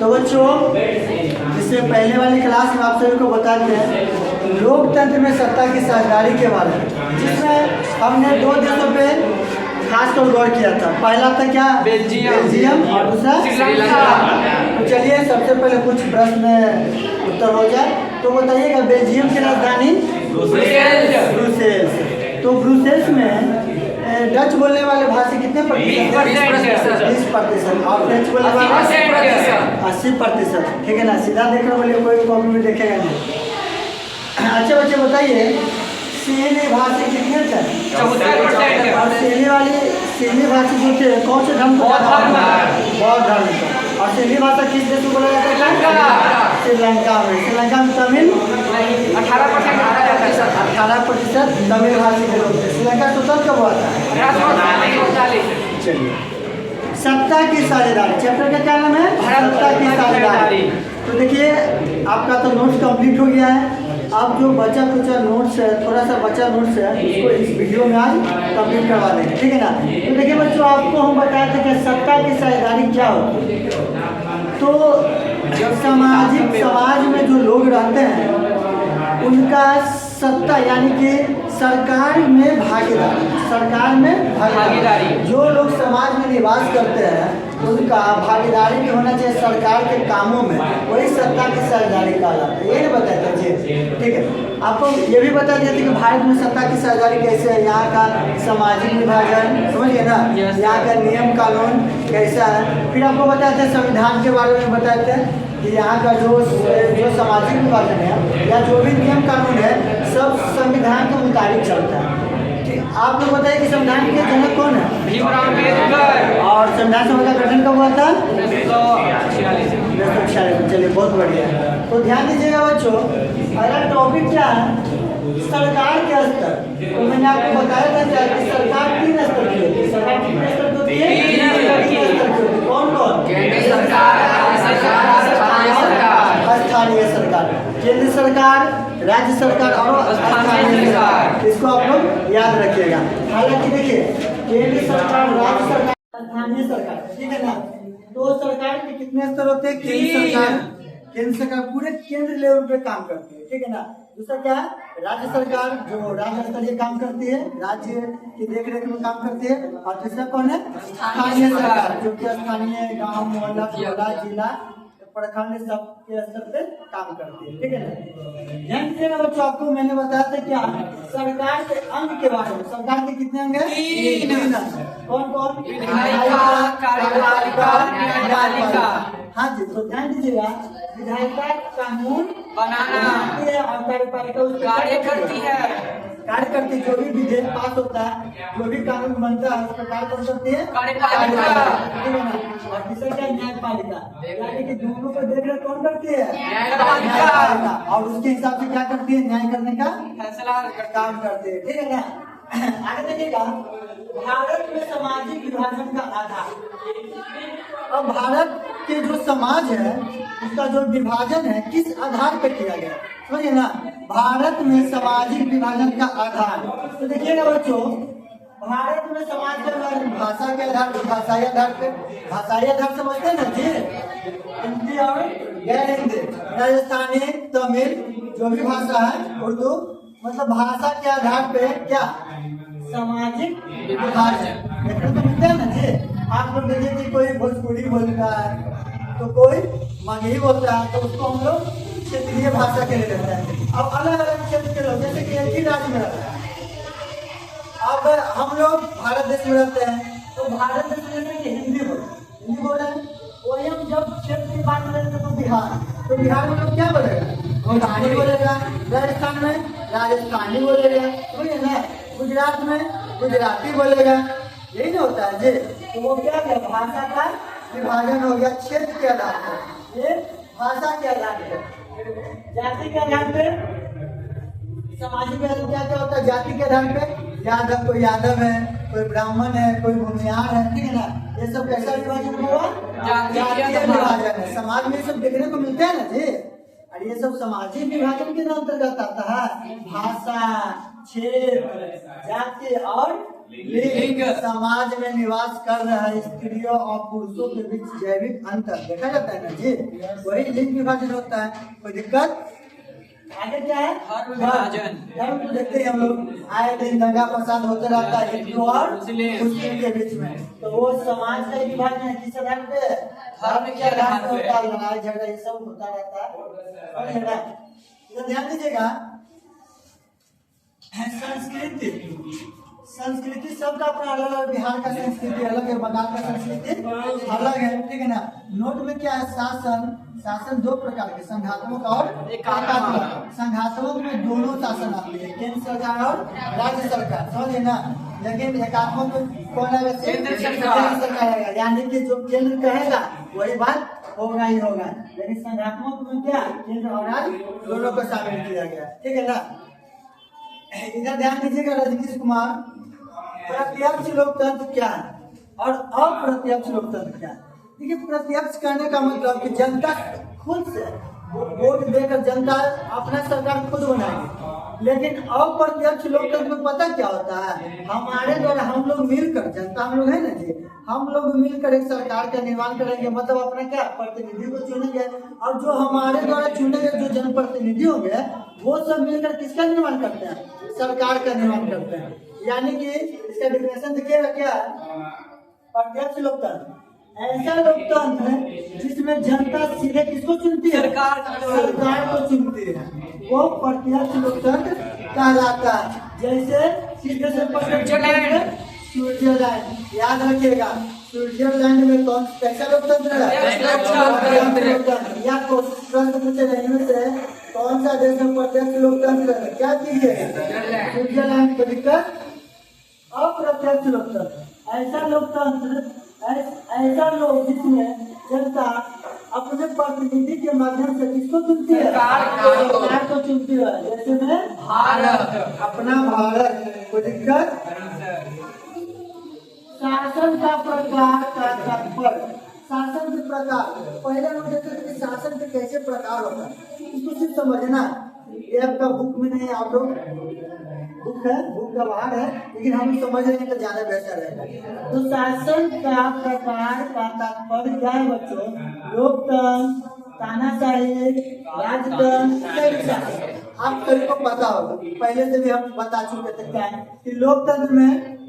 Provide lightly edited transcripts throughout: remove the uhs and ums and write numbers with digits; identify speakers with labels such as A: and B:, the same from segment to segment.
A: तो बच्चों, इससे पहले वाली क्लास में आप सभी को बताते हैं लोकतंत्र में सत्ता की साझेदारी के बारे में, जिसमें हमने 2 देशों पे खासतौर गौर किया था। पहला था क्या? बेल्जियम और दूसरा श्रीलंका। तो चलिए सबसे पहले कुछ प्रश्न उत्तर हो जाए। तो बताइएगा बेल्जियम की राजधानी ब्रुसेल्स। तो ब्रुसेल्स में डच बोलने वाले भाषी कितने प्रतिशत? 20%। और फ्रेंच बोलने वाले 80%। ठीक है ना, सीधा देखने वाले कोई कॉपी में देखेगा नहीं। अच्छा बच्चे बताइए, सीली भाषी कितने थे? 74%। और सीली भाषी जो थे कौन से धर्म को? बौद्ध धर्म का। और सीली भाषा किस देश में बोला जाता है? श्रीलंका में। श्रीलंका में तमिल 18% तमिल भाषी के लोग थे। श्रीलंका स्वतंत्र कब हुआ था? चलिए, सत्ता की साझेदारी चैप्टर का क्या नाम है? सत्ता की साझेदारी। तो देखिए आपका तो नोट्स कंप्लीट हो गया है। आप जो बचा कुचा नोट्स है, थोड़ा सा बचा नोट्स है, उसको इस वीडियो में आज कंप्लीट करवा देंगे। ठीक है ना। तो देखिए बच्चों, आपको हम बताए थे कि सत्ता की साझेदारी क्या होती है। तो समाज में जो लोग रहते हैं उनका सत्ता यानी कि सरकार में भागीदारी। जो लोग समाज में निवास करते हैं उनका भागीदारी भी होना चाहिए सरकार के कामों में, वही सत्ता की साझेदारी कहलाता है। ये नहीं बताते जी। ठीक है, आपको ये भी बता दिया था कि भारत में सत्ता की साझेदारी कैसे है, यहाँ का सामाजिक विभाजन समझिए ना, यहाँ का नियम कानून कैसा है। फिर आपको बताते हैं संविधान के बारे में बताते हैं कि यहाँ का जो सामाजिक विभाजन है या जो भी नियम कानून है सब संविधान के मुताबिक चलता है। ठीक, आप लोग बताइए कि संविधान के जनक कौन है? भीमराव अम्बेडकर। और संविधान सभा का गठन कब हुआ था? 1946। चलिए बहुत बढ़िया। तो ध्यान दीजिएगा बच्चों, अगला टॉपिक क्या है? सरकार के स्तर। तो मैंने आपको बताया था कि सरकार 3 स्तर की होती है। सरकार कितने स्तर की होती है? 3 स्तर की होती है। कौन कौन? केंद्र सरकार, राज्य सरकार, स्थानीय सरकार। केंद्र सरकार, राज्य सरकार और स्थानीय सरकार। इसको आप लोग याद रखिएगा। हालांकि देखिए केंद्र सरकार, राज्य सरकार, स्थानीय सरकार, ठीक है ना। तो सरकार के कितने स्तर होते हैं? केंद्र सरकार पूरे केंद्र लेवल पे काम करती है। ठीक है ना। दूसरा क्या है? राज्य सरकार जो राज्य स्तरीय काम करती है, राज्य की देखरेख में काम करती है। और तीसरा कौन है? स्थानीय सरकार, जो कि स्थानीय गांव, मोहल्ला, जिला, प्रखंड सब के स्तर पे काम करती है। ठीक है ना। ध्यान दीजिएगा बच्चों, आपको मैंने बताया था क्या सरकार के अंग के बारे में। सरकार के कितने अंग है? 3। कौन कौन? विधायिका, कार्यपालिका, न्यायपालिका। हाँ जी, तो ध्यान दीजिएगा, विधायिका कानून बनाना है और कार्यपालिका कार्य करती है। जो भी विधेयक पास होता है, जो भी कानून बनता है, उस पर कार्य कौन करती है? कार्यपालिका। और तीसरा क्या? न्यायपालिका, यानी कि दोनों को देख रेख कौन करती है? न्यायपालिका। और उसके हिसाब से क्या करती है? न्याय करने का फैसला काम करती है। ठीक है ना। आगे देखिएगा, भारत में सामाजिक विभाजन का आधार। अब भारत के जो समाज है उसका जो विभाजन है किस आधार पर किया गया, समझिए ना। भारत में सामाजिक विभाजन का आधार, तो देखिएगा बच्चों, भारत में समाज का भाषा के आधार पर, भाषाई आधार समझते हैं ना जी, हिंदी और गैर हिंदी, राजस्थानी, तमिल, जो भी भाषा है, उर्दू, मतलब भाषा के आधार पे क्या सामाजिक विभाजन देखने को मिलता है ना जी। आप लोग देखिए कि कोई भोजपुरी बोलता है तो कोई मगही बोलता है, तो उसको हम लोग क्षेत्रीय भाषा के लिए लेते हैं। अब अलग अलग क्षेत्र के लोग, जैसे कि एक ही राज्य में रहते हैं, अब हम लोग भारत देश में रहते हैं तो भारत देश में हिंदी बोल रहे हैं। वही हम जब क्षेत्र की बात करेंगे तो बिहार में लोग क्या बोलेगा? गोंडवानी बोलेगा। राजस्थान में राजस्थानी बोलेगा, समझिए ना। गुजरात में गुजराती बोलेगा। यही ना होता है जी। तो वो क्या है? भाषा का विभाजन हो गया क्षेत्र के आधार पर, ये भाषा के आधार पर। जाति के आधार पे, सामाजिक क्या क्या होता है? जाति के आधार पे यादव, कोई यादव है, कोई ब्राह्मण है, कोई भूमिहार है। ठीक है ना। ये सब कैसा विभाजन हुआ? जातीय विभाजन है। समाज में सब देखने को मिलते हैं ना जी। और ये सब सामाजिक विभाजन के अंतर्गत आता है। भाषा, क्षेत्र, जाति और लिंग समाज में निवास कर रहे स्त्रियों और पुरुषों के बीच जैविक अंतर देखा जाता है ना जी, वही लिंग विभाजन होता है। कोई दिक्कत? आगे क्या है? धर्म को देखते हैं हम लोग, आए दिन दंगा फसाद होते रहता है हिंदू और मुस्लिम के बीच में, तो वो समाज का विभाजन है किस आधार पे? धर्म के आधार पे होता है, लड़ाई झगड़ा ये सब होता रहता है। इधर ध्यान दीजिएगा, संस्कृति सबका अपना अलग अलग, बिहार का संस्कृति अलग है, बंगाल का संस्कृति अलग है, ठीक है ना। नोट में क्या है? शासन दो प्रकार के, संघात्मक और एकात्मक। संघात्मक में दोनों शासन आते हैं, केंद्र सरकार और राज्य सरकार, समझे ना। लेकिन एकात्मक में कौन आएगा? केंद्र सरकार आएगा, यानी कि जो केंद्र कहेगा वही बात होगा ही होगा। लेकिन संघात्मक में क्या? केंद्र और राज्य दोनों को शामिल किया गया, ठीक है ना। इधर ध्यान दीजिएगा, रजनीश कुमार, प्रत्यक्ष लोकतंत्र क्या है और अप्रत्यक्ष लोकतंत्र क्या है? देखिए, प्रत्यक्ष करने का मतलब कि जनता खुद से वोट देकर जनता अपना सरकार खुद बनाएगी। लेकिन अप्रत्यक्ष लोकतंत्र में पता क्या होता है? हमारे द्वारा हम लोग मिलकर, जनता हम लोग है ना जी, हम लोग मिलकर एक सरकार का निर्माण करेंगे, मतलब अपना क्या प्रतिनिधि को चुनेंगे, और जो हमारे द्वारा चुने गए जो जनप्रतिनिधि होंगे वो सब मिलकर किसका निर्माण करते हैं? सरकार का निर्माण करते हैं। यानी कि इसका डिफिनेशन देखिएगा क्या? प्रत्यक्ष लोकतंत्र ऐसा लोकतंत्र है जिसमें जनता सीधे किसको चुनती है? सरकार को चुनती है, वो प्रत्यक्ष लोकतंत्र कहलाता है। जैसे सीधे से स्विट्जरलैंड, याद रखिएगा, स्विट्जरलैंड में कौन कैसा लोकतंत्र है? या प्रश्न पूछे इनमें से कौन सा देश में प्रत्यक्ष लोकतंत्र है? क्या कीजिए? स्विट्जरलैंड को दिक्कत अप्रत्यक्ष लोकतंत्र, ऐसा लोकतंत्र, ऐसा लोग जिसमें जनता अपने प्रतिनिधि के माध्यम से किसको चुनती है? सरकार को चुनती है। जैसे में भारत, अपना भारत, कोई दिक्कत? शासन का प्रकार का तात्पर्य, शासन के प्रकार, पहले हम देखते थे कि शासन के कैसे प्रकार होता है, इसको सिर्फ समझना। ये आपका बुक में नहीं, आप लोग बुक है, बुक का बाहर है, लेकिन हम समझ रहे हैं तो ज्यादा बेहतर रहेगा। तो शासन का प्रकार का तात्पर्य क्या है बच्चों? लोकतंत्र, तानाशाही, राजतंत्र, आप सभी को पता होगा, पहले से भी हम बता चुके थे क्या है कि लोकतंत्र में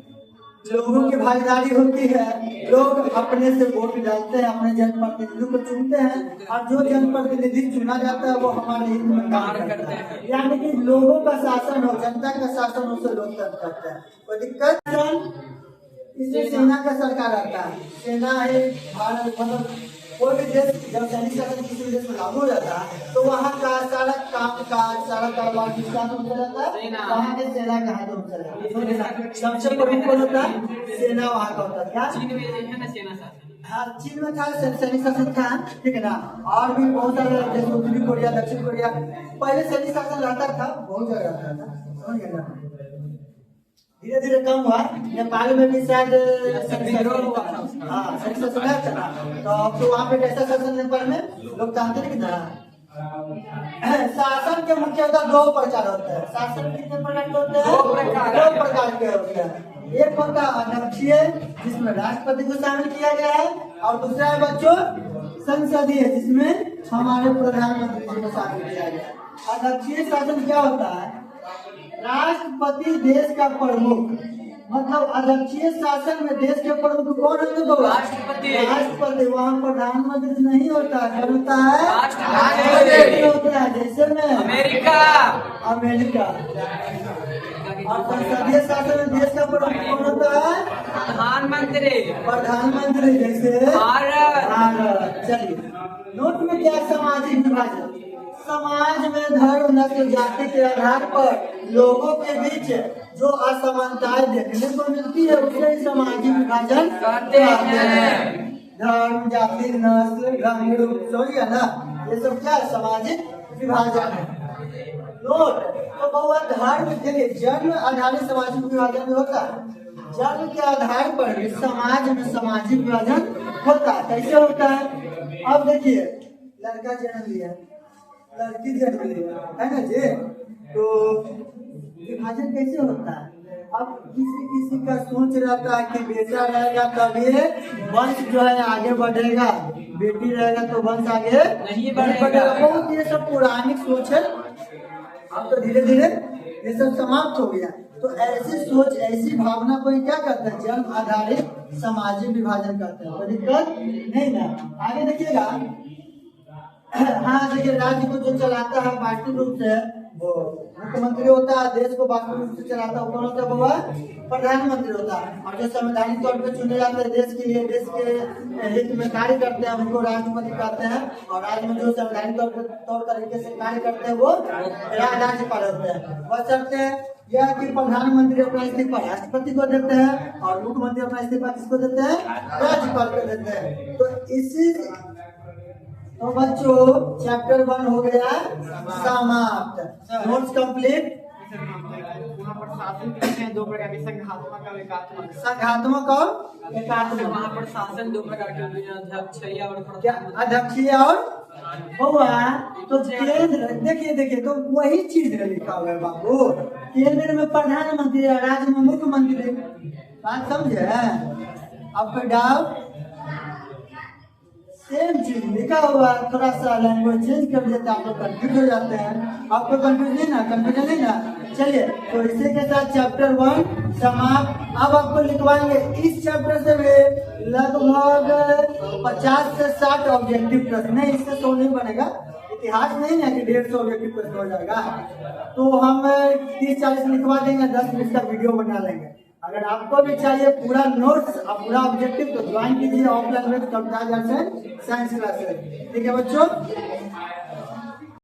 A: लोगों की भागीदारी होती है, लोग अपने से वोट डालते हैं, अपने जनप्रतिनिधि को चुनते हैं, और जो जनप्रतिनिधि चुना जाता है वो हमारे हित में काम करता है। यानी कि लोगों का शासन हो, जनता का शासन हो, उसे लोकतंत्र करता है। कोई दिक्कत? इसमें सेना का सरकार आता है। सेना है भारत, मतलब कोई भी देश जब सैनिक शासन किसी देश में लागू हो जाता है तो वहाँ का सारा काम काज, सारा कारोबार किसके हाथों में चला जाता है? वहाँ के सेना के हाथों में चला जाता है। सबसे प्रमुख कौन होता है? सेना वहाँ का होता है। क्या चीन में है ना सेना शासन? हाँ, चीन में था सैनिक शासन था, ठीक है ना। और भी बहुत सारे जैसे उत्तरी कोरिया, दक्षिण कोरिया, पहले सैनिक शासन रहता था, बहुत जगह रहता था, समझ गए ना। धीरे धीरे कम हुआ, नेपाल में भी शायद सैनिक शासन है ना, तो अब तो वहाँ पे कैसा शासन नेपाल में? लोकतांत्रिक था। शासन के मुख्यतः दो प्रकार होते हैं। शासन कितने प्रकार के होते हैं? दो प्रकार के होते हैं। एक होता है अध्यक्षीय, जिसमें राष्ट्रपति को शामिल किया गया है, और दूसरा है बच्चों संसदीय, जिसमें हमारे प्रधानमंत्री जी को शामिल किया गया है। अध्यक्षीय शासन क्या होता है? राष्ट्रपति देश का प्रमुख, मतलब अध्यक्षीय शासन में देश के प्रमुख कौन होते? राष्ट्रपति। वहाँ प्रधानमंत्री नहीं होता, क्या होता है? राष्ट्रपति होता है। जैसे में अमेरिका। और संसदीय शासन में देश का प्रमुख कौन होता है? प्रधानमंत्री। जैसे भारत। चलिए, नोट में क्या? सामाजिक विभाजन। समाज में धर्म, नस्ल, जाति के आधार पर लोगों के बीच जो असमानताएं देखने को मिलती है उसे सामाजिक विभाजन कहते हैं। धर्म, जाति, नस्ल, रंग, रूप, समझिए ना, ये सब क्या है? सामाजिक विभाजन है। नोट तो बहुत धर्म, देखिए जन्म आधारित सामाजिक विभाजन होता है। जन्म के आधार पर भी समाज में सामाजिक विभाजन होता है। कैसे होता है? अब देखिए, लड़का जन्म लिया, लड़की जन्म लिया, है ना जी, तो विभाजन कैसे होता है? अब किसी किसी का सोच रहता है कि बेटा रहेगा तभी वंश जो है आगे बढ़ेगा, बेटी रहेगा तो वंश आगे नहीं बढ़ेगा। बहुत ये सब पौराणिक सोच है, अब तो धीरे धीरे ये सब समाप्त हो गया। तो ऐसी सोच, ऐसी भावना को क्या कहते हैं? जन्म आधारित सामाजिक विभाजन कहते हैं। तो दिक्कत नहीं ना। आगे देखिएगा, हाँ देखिए, राज्य को जो चलाता है वास्तविक रूप से वो मुख्यमंत्री होता है, देश को वास्तविक रूप से चलाता है कौन होता है बाबा? प्रधानमंत्री होता है। और जो संवैधानिक तौर पर चुने जाते हैं देश के लिए, देश के हित में कार्य करते हैं, उनको राष्ट्रपति कहते हैं। और राज्य में जो संवैधानिक तौर तरीके से कार्य करते हैं वो राज्यपाल होते हैं। बस करते हैं यह कि प्रधानमंत्री अपना इस्तीफा राष्ट्रपति को देते हैं और मुख्यमंत्री अपना इस्तीफा किसको देते हैं? राज्यपाल को देते हैं। तो इसी तो बच्चों चैप्टर 1 हो गया समाप्त। Notes complete.
B: शासन कहते हैं दो प्रकार के, संघात्मक और एकात्मक।
A: संघात्मक और एकात्मक।
B: वहाँ पर शासन दो प्रकार के होते हैं, अध्यक्षीय और
A: क्या? अध्यक्षीय और हुआ। तो केंद्र देखिए तो वही चीज लिखा हुआ है बाबू। केंद्र में प्रधानमंत्री, राज्य में मुख्यमंत्री। बात समझे? अब कोई डाउट? सेम चीज लिखा हुआ है, थोड़ा सा लैंग्वेज चेंज कर देते हैं, आप लोग कंफ्यूज हो जाते हैं। आपको कंफ्यूज नहीं ना? कंफ्यूजन नहीं ना? चलिए, तो इसी के साथ चैप्टर 1 समाप्त। अब आपको लिखवाएंगे इस चैप्टर से भी लगभग 50 से 60 ऑब्जेक्टिव प्रश्न। नहीं, इससे 100 नहीं बनेगा। इतिहास नहीं है कि 150 ऑब्जेक्टिव प्रश्न हो जाएगा। तो हम 30-40 लिखवा देंगे, 10 मिनट का वीडियो बना लेंगे। अगर आपको भी चाहिए पूरा नोट्स और पूरा ऑब्जेक्टिव तो ज्वाइन कीजिए ऑफलाइन में कविता जैसे साइंस क्लासेस। ठीक है बच्चों?